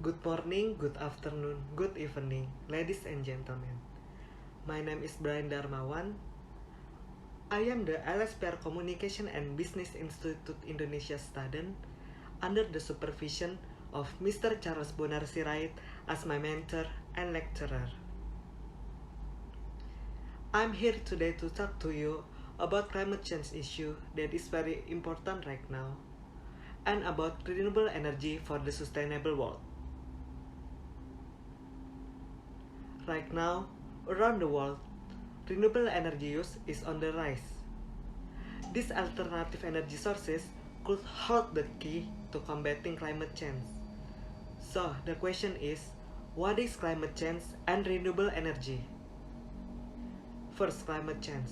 Good morning, good afternoon, good evening, ladies and gentlemen. My name is Brian Darmawan. I am the LSPR Communication and Business Institute Indonesia student under the supervision of Mr. Charles Bonar Sirait as my mentor and lecturer. I'm here today to talk to you about climate change issue that is very important right now and about renewable energy for the sustainable world. Right now, around the world, renewable energy use is on the rise. These alternative energy sources could hold the key to combating climate change. So, the question is, what is climate change and renewable energy? First, climate change.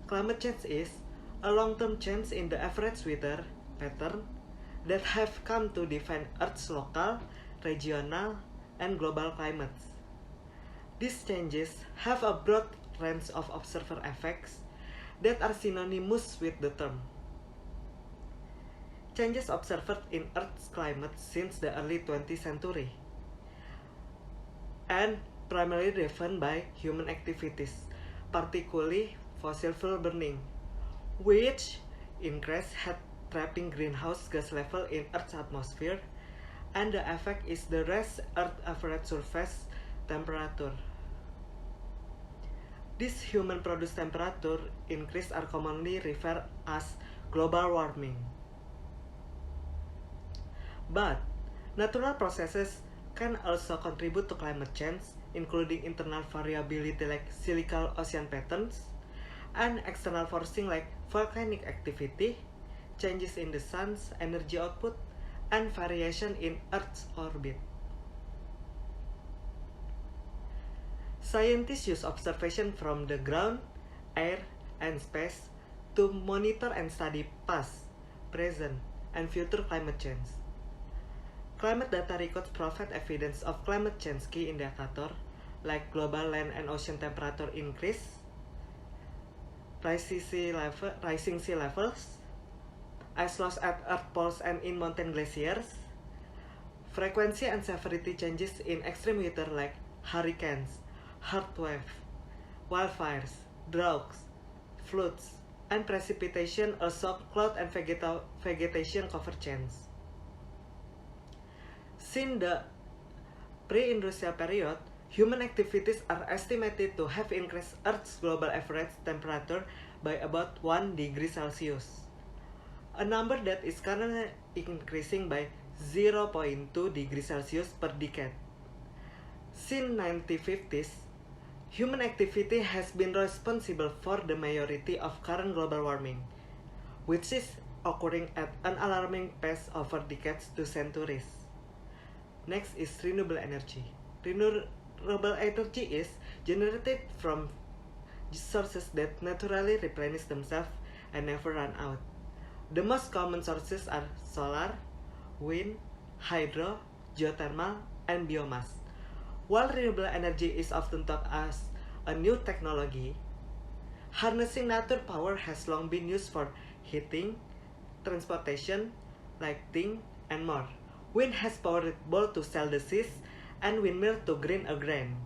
Climate change is a long-term change in the average weather pattern that have come to define Earth's local, regional, and global climates. These changes have a broad range of observer effects that are synonymous with the term. Changes observed in Earth's climate since the early 20th century and primarily driven by human activities, particularly fossil fuel burning, which increase heat trapping greenhouse gas level in Earth's atmosphere, and the effect is the rise Earth average surface temperature. This human-produced temperature increase are commonly referred as global warming. But natural processes can also contribute to climate change, including internal variability like cyclical ocean patterns, and external forcing like volcanic activity, changes in the sun's energy output, and variation in Earth's orbit. Scientists use observation from the ground, air, and space to monitor and study past, present, and future climate change. Climate data records provide evidence of climate change key indicator like global land and ocean temperature increase, rising sea levels, ice loss at earth poles and in mountain glaciers, frequency and severity changes in extreme weather like hurricanes, heatwave, wildfires, droughts, floods, and precipitation, also cloud and vegetation cover change. Since the pre-industrial period, human activities are estimated to have increased Earth's global average temperature by about 1 degree Celsius, a number that is currently increasing by 0.2 degrees Celsius per decade. Since 1950s, human activity has been responsible for the majority of current global warming, which is occurring at an alarming pace over decades to centuries. Next is renewable energy. Renewable energy is generated from sources that naturally replenish themselves and never run out. The most common sources are solar, wind, hydro, geothermal, and biomass. While renewable energy is often thought as a new technology, harnessing natural power has long been used for heating, transportation, lighting, and more. Wind has powered both to sail the seas and windmill to green a grain.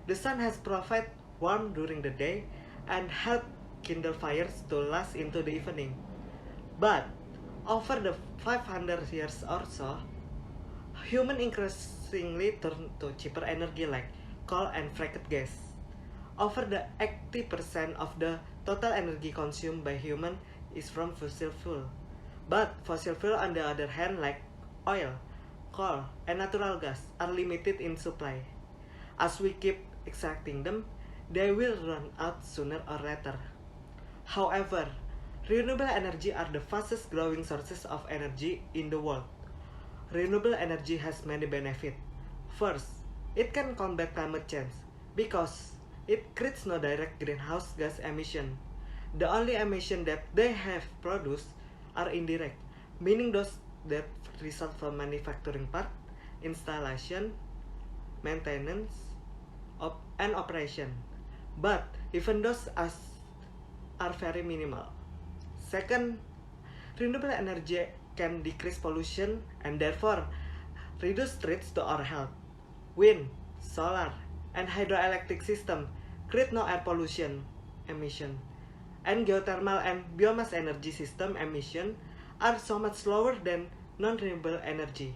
The sun has provided warmth during the day and helped kindle fires to last into the evening. But over the 500 years or so, humans increasingly turned to cheaper energy like coal and fracked gas. Over the 80% of the total energy consumed by humans is from fossil fuel. But fossil fuel on the other hand like oil, coal, and natural gas are limited in supply. As we keep extracting them, they will run out sooner or later. However, renewable energy are the fastest growing sources of energy in the world. Renewable energy has many benefits. First, it can combat climate change because it creates no direct greenhouse gas emission. The only emission that they have produced are indirect, meaning those that result from manufacturing part, installation, maintenance, and operation. But even those are very minimal. Second, renewable energy can decrease pollution and therefore reduce threats to our health. Wind, solar, and hydroelectric system create no air pollution emission, and geothermal and biomass energy system emission are so much lower than non-renewable energy.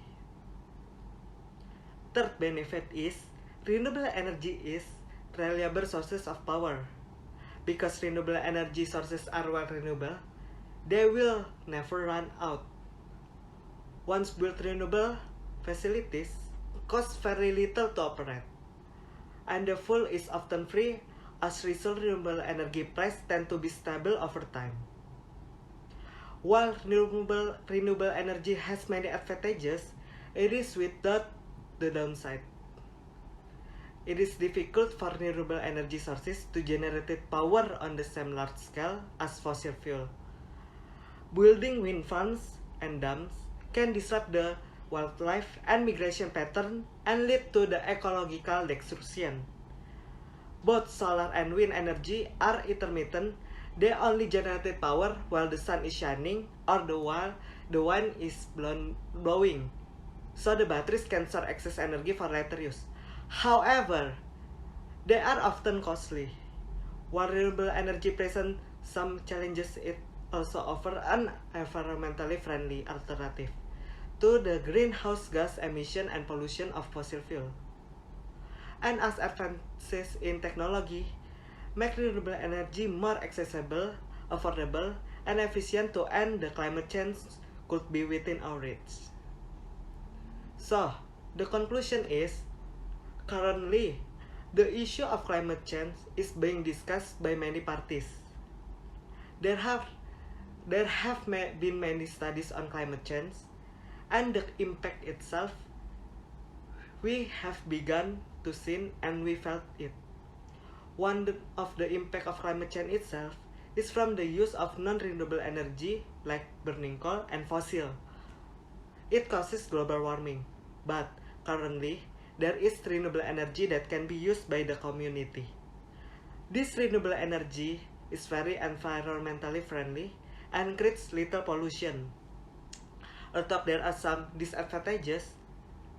Third benefit is renewable energy is reliable sources of power. Because renewable energy sources are well renewable, they will never run out. Once built renewable facilities cost very little to operate, and the fuel is often free as result renewable energy price tend to be stable over time. While renewable energy has many advantages, it is without the downside. It is difficult for renewable energy sources to generate power on the same large scale as fossil fuel. Building wind farms and dams can disrupt the wildlife and migration pattern and lead to the ecological destruction. Both solar and wind energy are intermittent. They only generate power while the sun is shining or while the wind is blowing, so the batteries can store excess energy for later use. However, they are often costly. While renewable energy presents some challenges, it also offers an environmentally friendly alternative to the greenhouse gas emission and pollution of fossil fuel. And as advances in technology make renewable energy more accessible, affordable, and efficient to end the climate change could be within our reach. So, the conclusion is, currently, the issue of climate change is being discussed by many parties. There have been many studies on climate change, and the impact itself we have begun to see and we felt it. One of the impact of climate change itself is from the use of non-renewable energy like burning coal and fossil. It causes global warming, but currently there is renewable energy that can be used by the community. This renewable energy is very environmentally friendly and creates little pollution. Although there are some disadvantages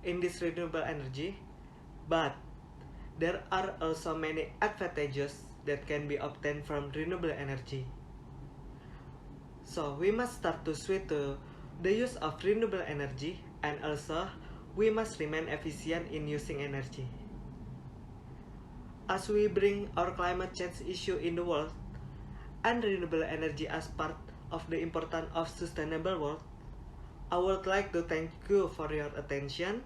in this renewable energy, but there are also many advantages that can be obtained from renewable energy. So we must start to switch to the use of renewable energy, and also we must remain efficient in using energy. As we bring our climate change issue in the world and renewable energy as part of the importance of sustainable world, I would like to thank you for your attention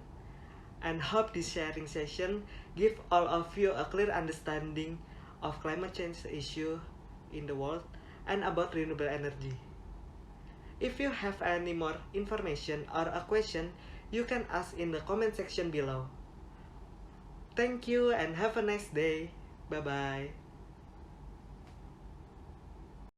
and hope this sharing session give all of you a clear understanding of climate change issue in the world and about renewable energy. If you have any more information or a question, you can ask in the comment section below. Thank you and have a nice day. Bye bye.